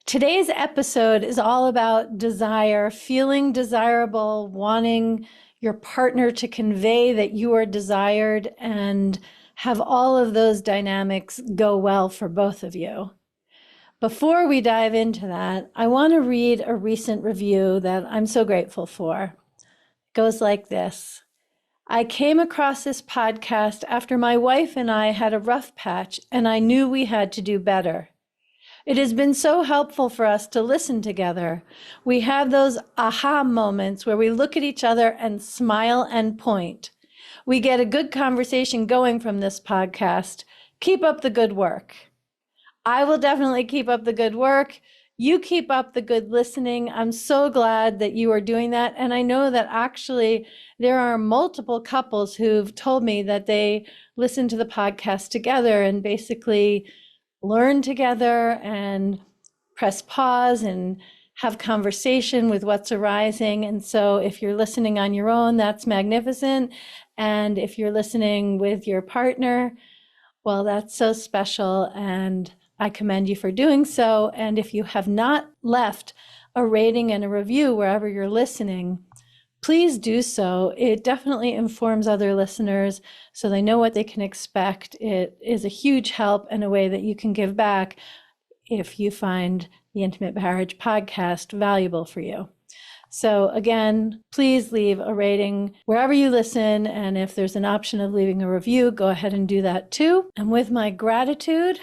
Today's episode is all about desire, feeling desirable, wanting your partner to convey that you are desired, and have all of those dynamics go well for both of you. Before we dive into that, I want to read a recent review that I'm so grateful for. It goes like this. I came across this podcast after my wife and I had a rough patch, and I knew we had to do better. It has been so helpful for us to listen together. We have those aha moments where we look at each other and smile and point. We get a good conversation going from this podcast. Keep up the good work. I will definitely keep up the good work. You keep up the good listening. I'm so glad that you are doing that. And I know that actually there are multiple couples who've told me that they listen to the podcast together and basically learn together and press pause and have conversation with what's arising. And so if you're listening on your own, that's magnificent. And if you're listening with your partner, well, that's so special. And I commend you for doing so. And if you have not left a rating and a review wherever you're listening, please do so. It definitely informs other listeners so they know what they can expect. It is a huge help and a way that you can give back if you find the Intimate Marriage podcast valuable for you. So again, please leave a rating wherever you listen. And if there's an option of leaving a review, go ahead and do that too. And with my gratitude,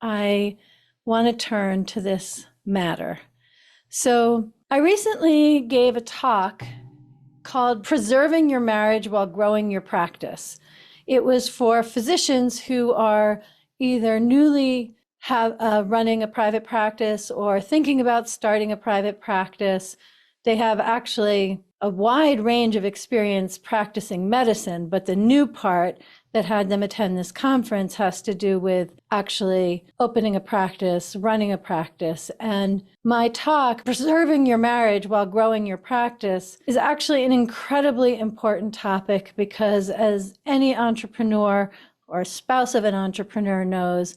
I want to turn to this matter. So I recently gave a talk called Preserving Your Marriage While Growing Your Practice. It was for physicians who are either newly running a private practice or thinking about starting a private practice. They have actually a wide range of experience practicing medicine, but the new part that had them attend this conference has to do with actually opening a practice, running a practice. And my talk, Preserving Your Marriage While Growing Your Practice, is actually an incredibly important topic because as any entrepreneur or spouse of an entrepreneur knows,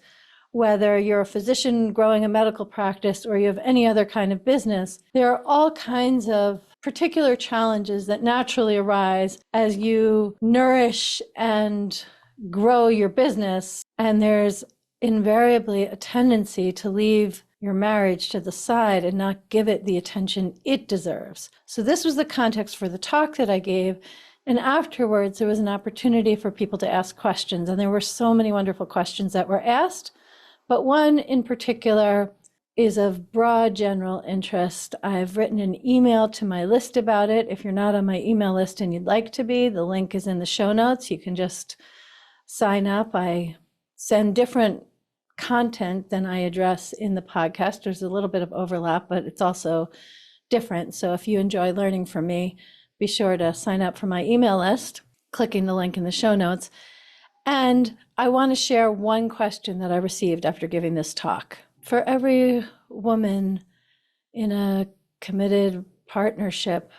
whether you're a physician growing a medical practice or you have any other kind of business, there are all kinds of particular challenges that naturally arise as you nourish and grow your business. And there's invariably a tendency to leave your marriage to the side and not give it the attention it deserves. So this was the context for the talk that I gave. And afterwards, there was an opportunity for people to ask questions. And there were so many wonderful questions that were asked. But one in particular is of broad general interest. I've written an email to my list about it. If you're not on my email list and you'd like to be, the link is in the show notes. You can just sign up. I send different content than I address in the podcast. There's a little bit of overlap, but it's also different. So if you enjoy learning from me, be sure to sign up for my email list, clicking the link in the show notes. And I want to share one question that I received after giving this talk. For every woman in a committed partnership,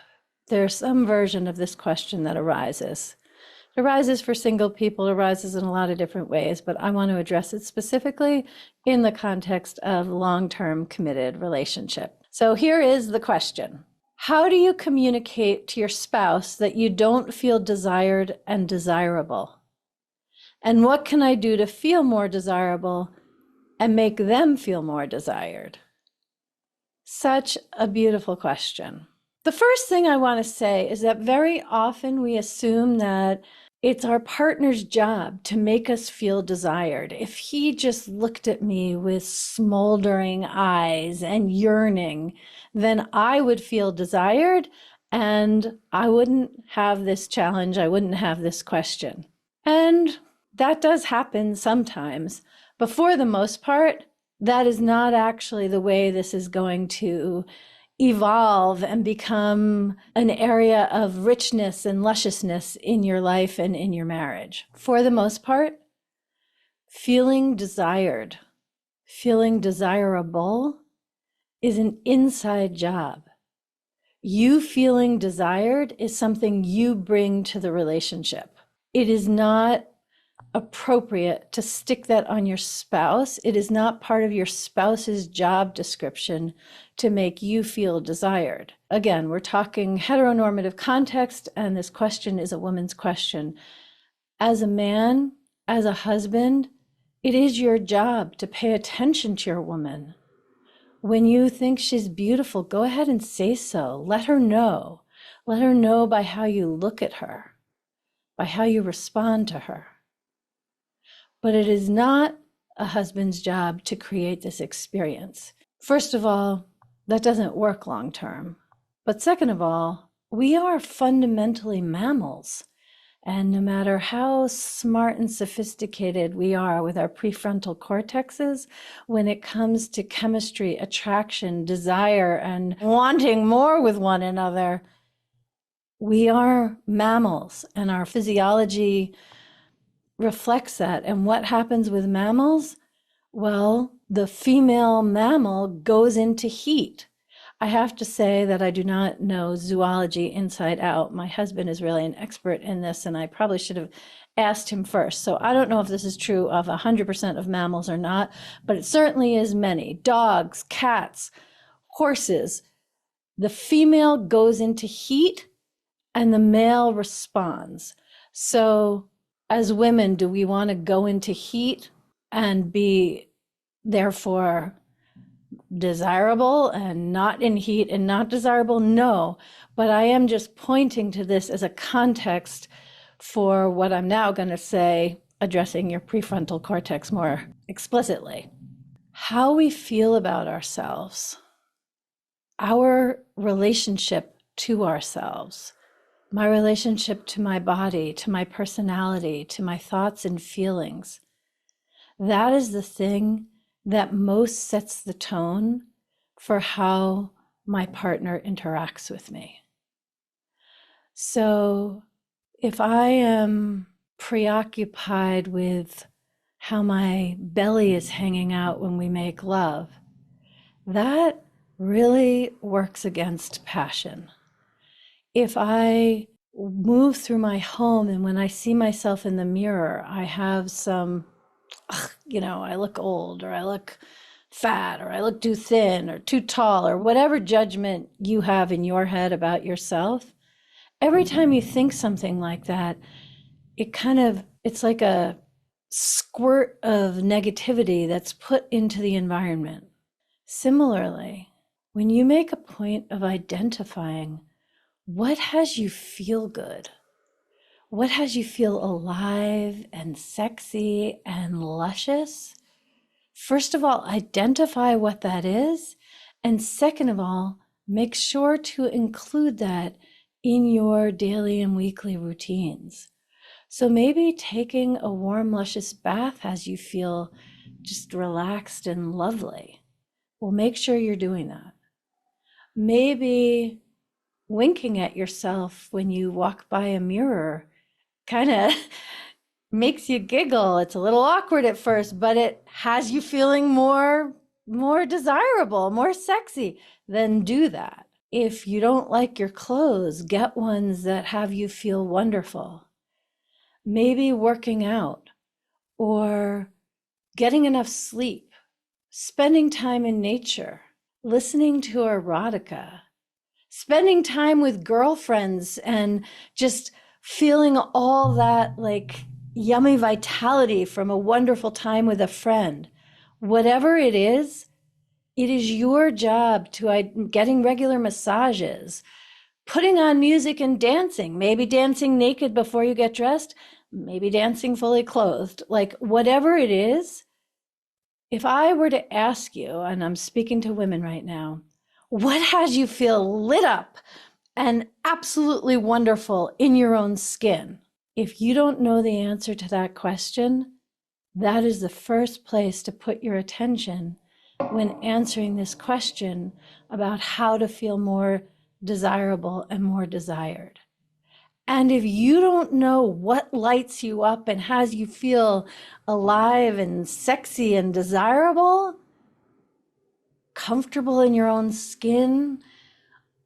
there's some version of this question that arises. It arises for single people, it arises in a lot of different ways, but I want to address it specifically in the context of long-term committed relationship. So here is the question. How do you communicate to your spouse that you don't feel desired and desirable? And what can I do to feel more desirable and make them feel more desired? Such a beautiful question. The first thing I want to say is that very often we assume that it's our partner's job to make us feel desired. If he just looked at me with smoldering eyes and yearning, then I would feel desired and I wouldn't have this challenge. I wouldn't have this question. And that does happen sometimes, but for the most part, that is not actually the way this is going to evolve and become an area of richness and lusciousness in your life and in your marriage. For the most part, feeling desired, feeling desirable is an inside job. You feeling desired is something you bring to the relationship. It is not appropriate to stick that on your spouse. It is not part of your spouse's job description to make you feel desired. Again, we're talking heteronormative context, and this question is a woman's question. As a man, as a husband, it is your job to pay attention to your woman. When you think she's beautiful, go ahead and say so. Let her know. Let her know by how you look at her, by how you respond to her. But it is not a husband's job to create this experience. First of all, that doesn't work long term. But second of all, we are fundamentally mammals. And no matter how smart and sophisticated we are with our prefrontal cortexes, when it comes to chemistry, attraction, desire, and wanting more with one another, we are mammals, and our physiology reflects that. And what happens with mammals? Well, the female mammal goes into heat. I have to say that I do not know zoology inside out. My husband is really an expert in this, and I probably should have asked him first. So I don't know if this is true of 100% of mammals or not, but it certainly is many. Dogs, cats, horses. The female goes into heat and the male responds. So as women, do we want to go into heat and be therefore desirable and not in heat and not desirable? No, but I am just pointing to this as a context for what I'm now going to say, addressing your prefrontal cortex more explicitly. How we feel about ourselves, our relationship to ourselves, my relationship to my body, to my personality, to my thoughts and feelings. That is the thing that most sets the tone for how my partner interacts with me. So if I am preoccupied with how my belly is hanging out when we make love, that really works against passion. If I move through my home and when I see myself in the mirror, I have some, I look old, or I look fat, or I look too thin or too tall, or whatever judgment you have in your head about yourself, every time you think something like that, it's like a squirt of negativity that's put into the environment. Similarly, when you make a point of identifying what has you feel good, what has you feel alive and sexy and luscious, first of all, identify what that is. And second of all, make sure to include that in your daily and weekly routines. So maybe taking a warm, luscious bath has you feel just relaxed and lovely. Well, make sure you're doing that. Maybe winking at yourself when you walk by a mirror kind of makes you giggle. It's a little awkward at first, but it has you feeling more desirable, more sexy. Then do that. If you don't like your clothes, get ones that have you feel wonderful. Maybe working out or getting enough sleep, spending time in nature, listening to erotica, spending time with girlfriends and just feeling all that like yummy vitality from a wonderful time with a friend. Whatever it is your job to getting regular massages, putting on music and dancing, maybe dancing naked before you get dressed, maybe dancing fully clothed, like whatever it is. If I were to ask you, and I'm speaking to women right now, what has you feel lit up and absolutely wonderful in your own skin? If you don't know the answer to that question, that is the first place to put your attention when answering this question about how to feel more desirable and more desired. And if you don't know what lights you up and has you feel alive and sexy and desirable, comfortable in your own skin,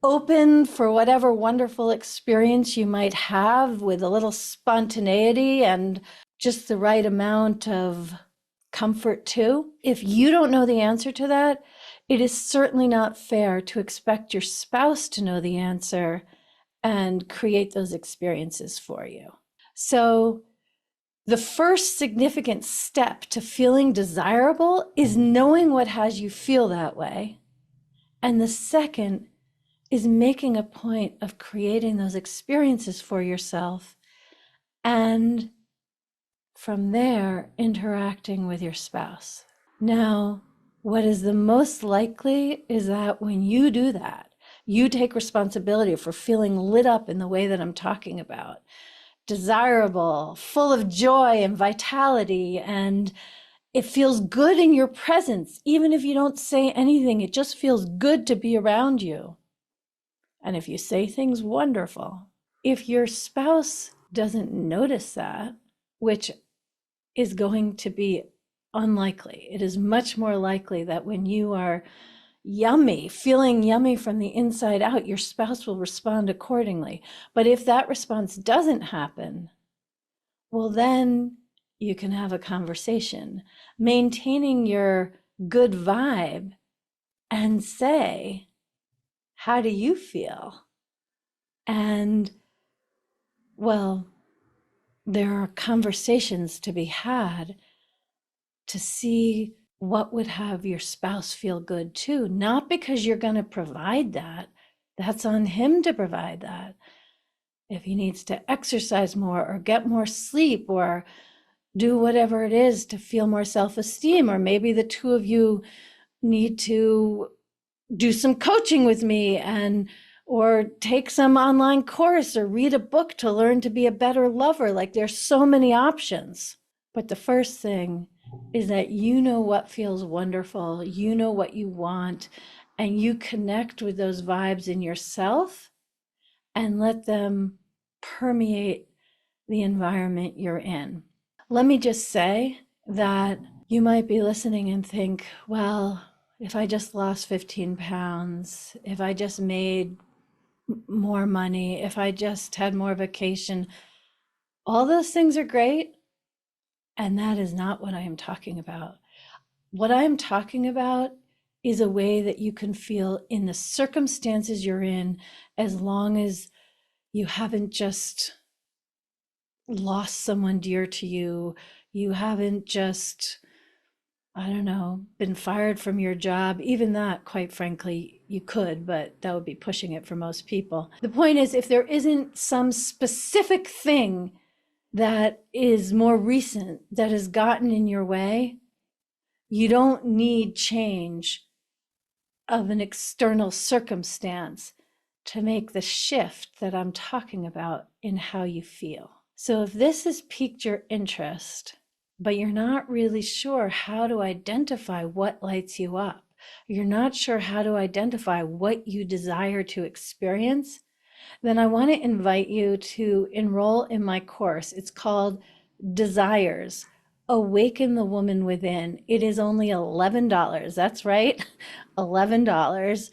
open for whatever wonderful experience you might have with a little spontaneity and just the right amount of comfort too? If you don't know the answer to that, it is certainly not fair to expect your spouse to know the answer and create those experiences for you. So the first significant step to feeling desirable is knowing what has you feel that way. And the second is making a point of creating those experiences for yourself, and from there, interacting with your spouse. Now, what is the most likely is that when you do that, you take responsibility for feeling lit up in the way that I'm talking about, desirable, full of joy and vitality, and it feels good in your presence. Even if you don't say anything, it just feels good to be around you. And if you say things, wonderful. If your spouse doesn't notice that, which is going to be unlikely, it is much more likely that when you are yummy, feeling yummy from the inside out, your spouse will respond accordingly. But if that response doesn't happen, well, then you can have a conversation, maintaining your good vibe, and say, how do you feel? And well, there are conversations to be had to see what would have your spouse feel good too. Not because you're going to provide that. That's on him to provide that. If he needs to exercise more or get more sleep or do whatever it is to feel more self-esteem, or maybe the two of you need to do some coaching with me or take some online course or read a book to learn to be a better lover. Like, there's so many options. But the first thing is that you know what feels wonderful, you know what you want, and you connect with those vibes in yourself and let them permeate the environment you're in. Let me just say that you might be listening and think, well, if I just lost 15 pounds, if I just made more money, if I just had more vacation, all those things are great. And that is not what I am talking about. What I am talking about is a way that you can feel in the circumstances you're in, as long as you haven't just lost someone dear to you, you haven't just, I don't know, been fired from your job. Even that, quite frankly, you could, but that would be pushing it for most people. The point is, if there isn't some specific thing that is more recent that has gotten in your way, you don't need change of an external circumstance to make the shift that I'm talking about in how you feel. So if this has piqued your interest, but you're not really sure how to identify what lights you up, you're not sure how to identify what you desire to experience, then I want to invite you to enroll in my course. It's called Desires, Awaken the Woman Within. It is only $11. That's right, $11.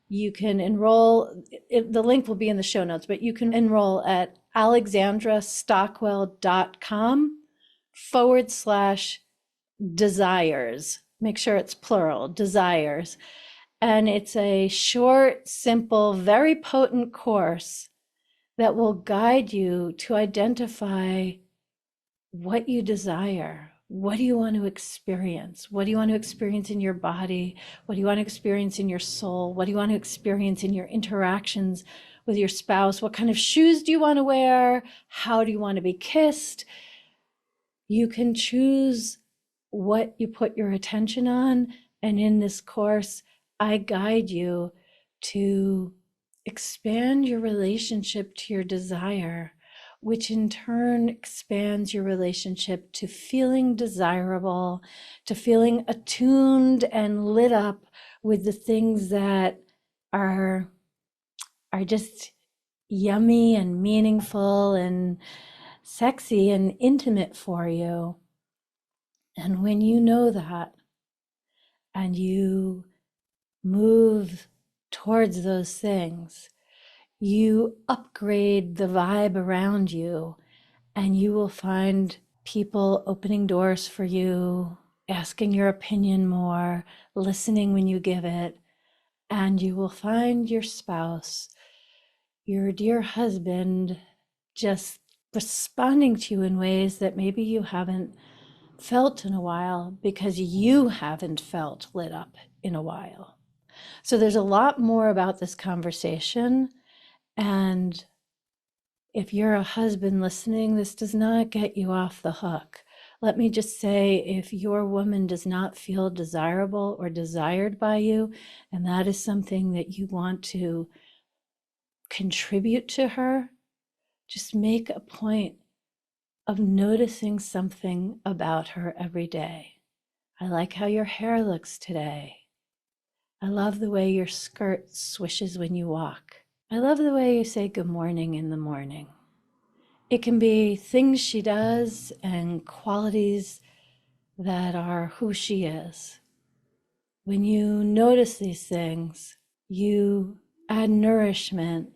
You can enroll, the link will be in the show notes, but you can enroll at alexandrastockwell.com/desires. Make sure it's plural, desires. And it's a short, simple, very potent course that will guide you to identify what you desire. What do you want to experience? What do you want to experience in your body? What do you want to experience in your soul? What do you want to experience in your interactions with your spouse? What kind of shoes do you want to wear? How do you want to be kissed? You can choose what you put your attention on. And in this course, I guide you to expand your relationship to your desire, which in turn expands your relationship to feeling desirable, to feeling attuned and lit up with the things that are just yummy and meaningful and sexy and intimate for you. And when you know that and you move towards those things, you upgrade the vibe around you, and you will find people opening doors for you, asking your opinion more, listening when you give it, and you will find your spouse, your dear husband, just responding to you in ways that maybe you haven't felt in a while because you haven't felt lit up in a while. So there's a lot more about this conversation. And if you're a husband listening, this does not get you off the hook. Let me just say, if your woman does not feel desirable or desired by you, and that is something that you want to contribute to her, just make a point of noticing something about her every day. I like how your hair looks today. I love the way your skirt swishes when you walk. I love the way you say good morning in the morning. It can be things she does and qualities that are who she is. When you notice these things, you add nourishment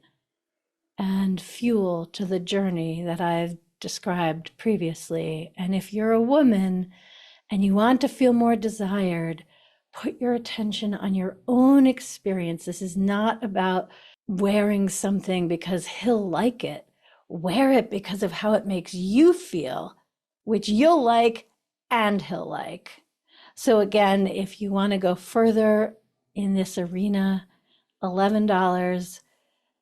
and fuel to the journey that I've described previously. And if you're a woman and you want to feel more desired, put your attention on your own experience. This is not about wearing something because he'll like it. Wear it because of how it makes you feel, which you'll like and he'll like. So again, if you want to go further in this arena, $11,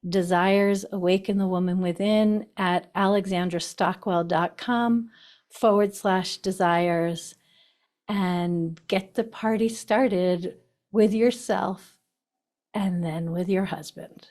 Desires, Awaken the Woman Within at alexandrastockwell.com/desires, and get the party started with yourself and then with your husband.